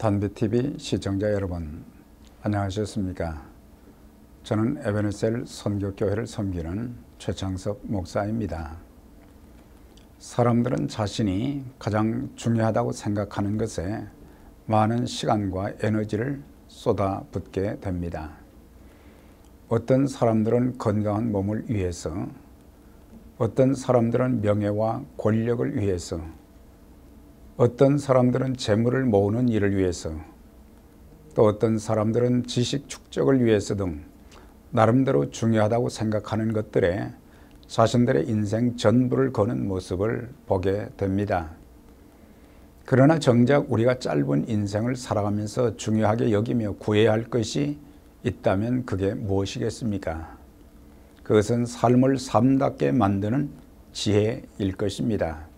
단비TV 시청자 여러분, 안녕하셨습니까? 저는 에베네셀 선교교회를 섬기는 최창석 목사입니다. 사람들은 자신이 가장 중요하다고 생각하는 것에 많은 시간과 에너지를 쏟아붓게 됩니다. 어떤 사람들은 건강한 몸을 위해서, 어떤 사람들은 명예와 권력을 위해서, 어떤 사람들은 재물을 모으는 일을 위해서, 또 어떤 사람들은 지식 축적을 위해서 등 나름대로 중요하다고 생각하는 것들에 자신들의 인생 전부를 거는 모습을 보게 됩니다. 그러나 정작 우리가 짧은 인생을 살아가면서 중요하게 여기며 구해야 할 것이 있다면 그게 무엇이겠습니까? 그것은 삶을 삶답게 만드는 지혜일 것입니다.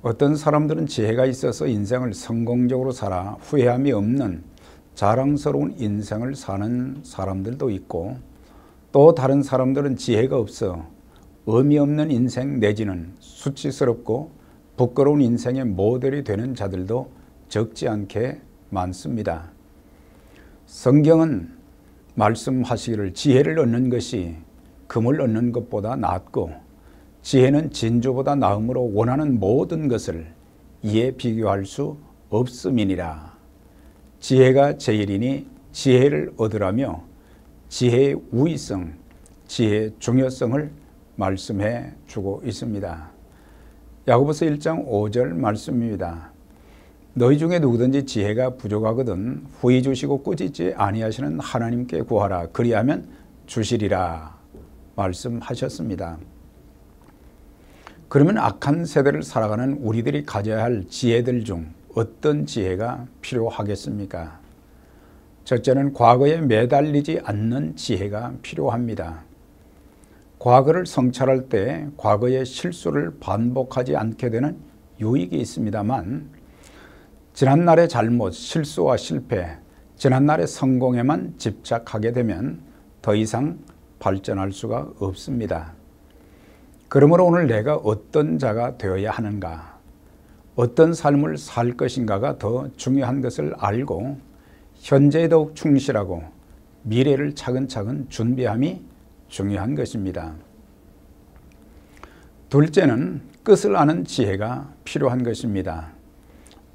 어떤 사람들은 지혜가 있어서 인생을 성공적으로 살아 후회함이 없는 자랑스러운 인생을 사는 사람들도 있고, 또 다른 사람들은 지혜가 없어 의미 없는 인생 내지는 수치스럽고 부끄러운 인생의 모델이 되는 자들도 적지 않게 많습니다. 성경은 말씀하시기를 지혜를 얻는 것이 금을 얻는 것보다 낫고 지혜는 진주보다 나음으로 원하는 모든 것을 이에 비교할 수 없음이니라. 지혜가 제일이니 지혜를 얻으라며 지혜의 우위성, 지혜의 중요성을 말씀해 주고 있습니다. 야고보서 1장 5절 말씀입니다. 너희 중에 누구든지 지혜가 부족하거든 후히 주시고 꾸짖지 아니하시는 하나님께 구하라. 그리하면 주시리라 말씀하셨습니다. 그러면 악한 세대를 살아가는 우리들이 가져야 할 지혜들 중 어떤 지혜가 필요하겠습니까? 첫째는 과거에 매달리지 않는 지혜가 필요합니다. 과거를 성찰할 때 과거의 실수를 반복하지 않게 되는 유익이 있습니다만, 지난날의 잘못, 실수와 실패, 지난날의 성공에만 집착하게 되면 더 이상 발전할 수가 없습니다. 그러므로 오늘 내가 어떤 자가 되어야 하는가, 어떤 삶을 살 것인가가 더 중요한 것을 알고 현재에 더욱 충실하고 미래를 차근차근 준비함이 중요한 것입니다. 둘째는 끝을 아는 지혜가 필요한 것입니다.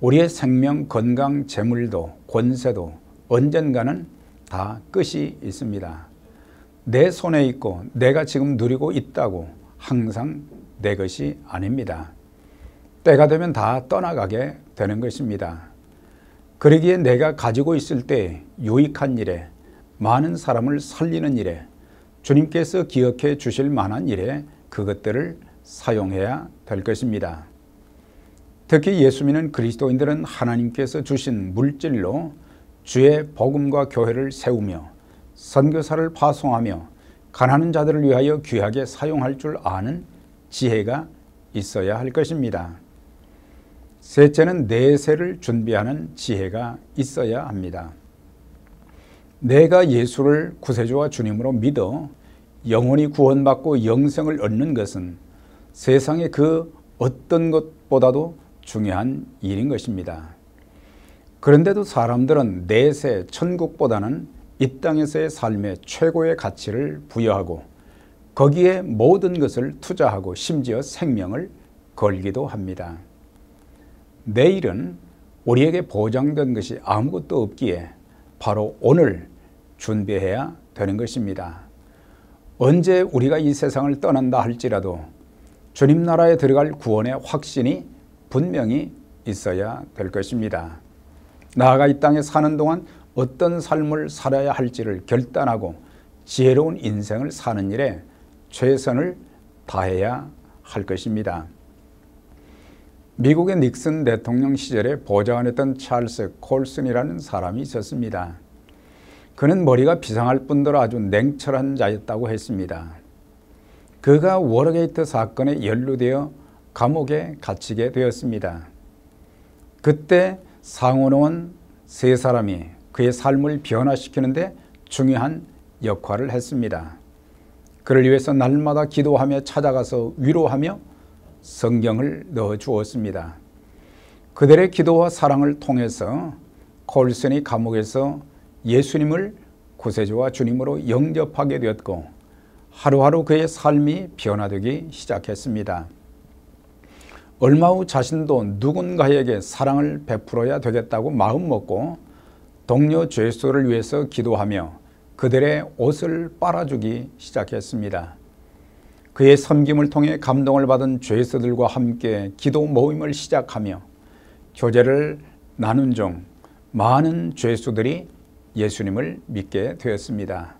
우리의 생명, 건강, 재물도 권세도 언젠가는 다 끝이 있습니다. 내 손에 있고 내가 지금 누리고 있다고 항상 내 것이 아닙니다. 때가 되면 다 떠나가게 되는 것입니다. 그러기에 내가 가지고 있을 때 유익한 일에, 많은 사람을 살리는 일에, 주님께서 기억해 주실 만한 일에 그것들을 사용해야 될 것입니다. 특히 예수 믿는 그리스도인들은 하나님께서 주신 물질로 주의 복음과 교회를 세우며 선교사를 파송하며 가난한 자들을 위하여 귀하게 사용할 줄 아는 지혜가 있어야 할 것입니다. 셋째는 내세를 준비하는 지혜가 있어야 합니다. 내가 예수를 구세주와 주님으로 믿어 영원히 구원받고 영생을 얻는 것은 세상의 그 어떤 것보다도 중요한 일인 것입니다. 그런데도 사람들은 내세, 천국보다는 이 땅에서의 삶에 최고의 가치를 부여하고 거기에 모든 것을 투자하고 심지어 생명을 걸기도 합니다. 내일은 우리에게 보장된 것이 아무것도 없기에 바로 오늘 준비해야 되는 것입니다. 언제 우리가 이 세상을 떠난다 할지라도 주님 나라에 들어갈 구원의 확신이 분명히 있어야 될 것입니다. 나아가 이 땅에 사는 동안 어떤 삶을 살아야 할지를 결단하고 지혜로운 인생을 사는 일에 최선을 다해야 할 것입니다. 미국의 닉슨 대통령 시절에 보좌관 했던 찰스 콜슨이라는 사람이 있었습니다. 그는 머리가 비상할 뿐더러 아주 냉철한 자였다고 했습니다. 그가 워터게이트 사건에 연루되어 감옥에 갇히게 되었습니다. 그때 상원의원 세 사람이 그의 삶을 변화시키는데 중요한 역할을 했습니다. 그를 위해서 날마다 기도하며 찾아가서 위로하며 성경을 넣어 주었습니다. 그들의 기도와 사랑을 통해서 콜슨이 감옥에서 예수님을 구세주와 주님으로 영접하게 되었고 하루하루 그의 삶이 변화되기 시작했습니다. 얼마 후 자신도 누군가에게 사랑을 베풀어야 되겠다고 마음먹고 동료 죄수를 위해서 기도하며 그들의 옷을 빨아주기 시작했습니다. 그의 섬김을 통해 감동을 받은 죄수들과 함께 기도 모임을 시작하며 교제를 나눈 중 많은 죄수들이 예수님을 믿게 되었습니다.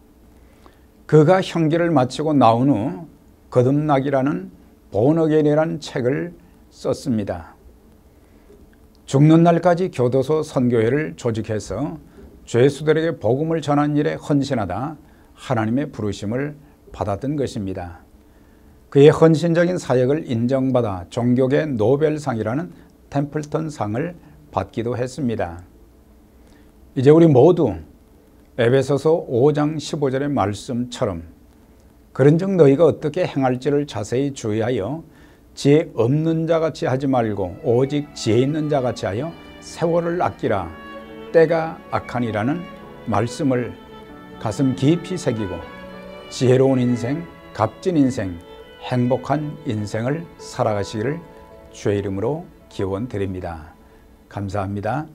그가 형기를 마치고 나온 후 거듭나기라는 본어게인이라는 책을 썼습니다. 죽는 날까지 교도소 선교회를 조직해서 죄수들에게 복음을 전하는 일에 헌신하다 하나님의 부르심을 받았던 것입니다. 그의 헌신적인 사역을 인정받아 종교계 노벨상이라는 템플턴 상을 받기도 했습니다. 이제 우리 모두 에베소서 5장 15절의 말씀처럼 그런즉 너희가 어떻게 행할지를 자세히 주의하여 지혜 없는 자같이 하지 말고 오직 지혜 있는 자같이 하여 세월을 아끼라. 때가 악하니라는 말씀을 가슴 깊이 새기고 지혜로운 인생, 값진 인생, 행복한 인생을 살아가시기를 주의 이름으로 기원드립니다. 감사합니다.